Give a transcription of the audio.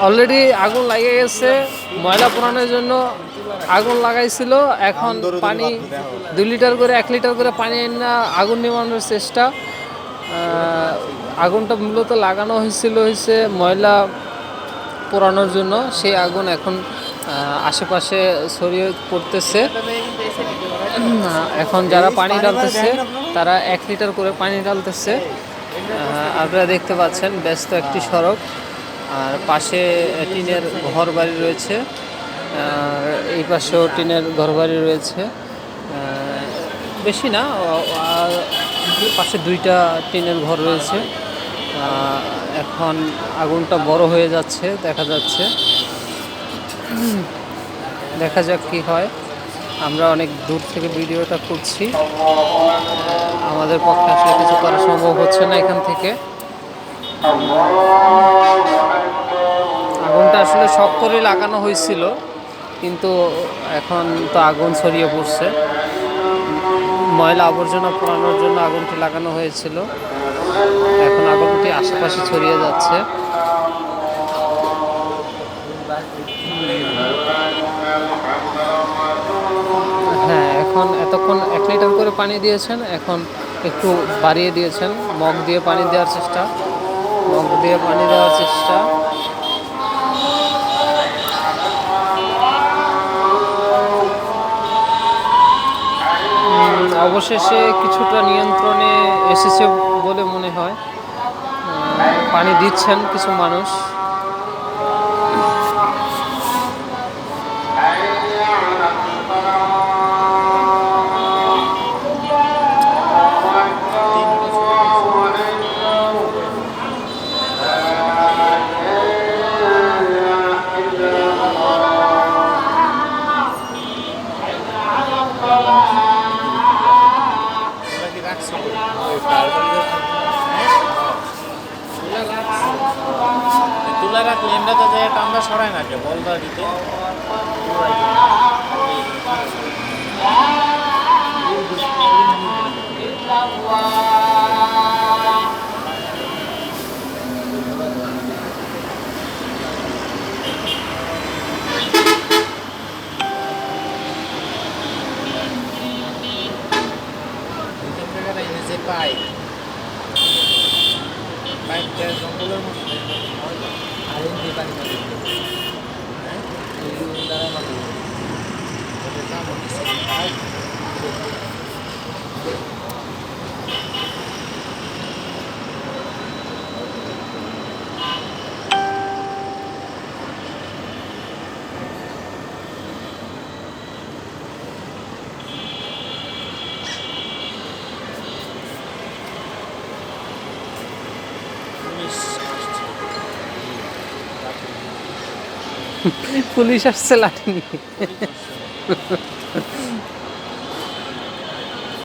Already আগুন লাগিয়ে গেছে। ময়লা পোড়ানোর জন্য আগুন লাগাইছিল। এখন পানি 2 লিটার করে 1 লিটার করে পানি না আগুন নিভানোর চেষ্টা। আগুনটা মূলত লাগানো হয়েছে ময়লা পোড়ানোর জন্য। সেই আগুন এখন আশেপাশে ছড়িয়ে পড়তেছে। এখন যারা পানি ঢালতেছে তারা 1 লিটার করে পানি ঢালতেছে। আপনারা দেখতে পাচ্ছেন ব্যস্ত একটি সড়ক, আর পাশে টিনের ঘর বাড়ি রয়েছে, আর এই পাশেও টিনের ঘর বাড়ি রয়েছে। বেশি না, পাশে 2টা টিনের ঘর রয়েছে। এখন আগুনটা বড় হয়ে যাচ্ছে, দেখা যাচ্ছে। দেখা যাক কি হয়। আমরা অনেক দূর থেকে ভিডিওটা করছি, আমাদের পক্ষে আসলে কিছু করা সম্ভব হচ্ছে না এখান থেকে। আগুনটা আসলে শখ করে লাগানো হয়েছিল, কিন্তু এখন তো আগুন ছড়িয়ে পড়ছে। ময়লা আবর্জনা পোড়ানোর জন্য আগুনটি লাগানো হয়েছিল, এখন আগুনটি আশেপাশে ছড়িয়ে যাচ্ছে। হ্যাঁ, এখন এতক্ষণ 1 লিটার করে পানি দিয়েছেন, এখন একটু বাড়িয়ে দিয়েছেন। মগ দিয়ে পানি দেওয়ার চেষ্টা। অবশেষে কিছুটা নিয়ন্ত্রণে এসেছে বলে মনে হয়। পানি দিচ্ছেন কিছু মানুষ। তুলা রাখলে এমনিতে যে টান্দা সরায় না, বলদা দিতে পাই বাইকটা জঙ্গলের মধ্যে আইন দিয়ে পানি পুলিশ আসছে লাঠি নিয়ে।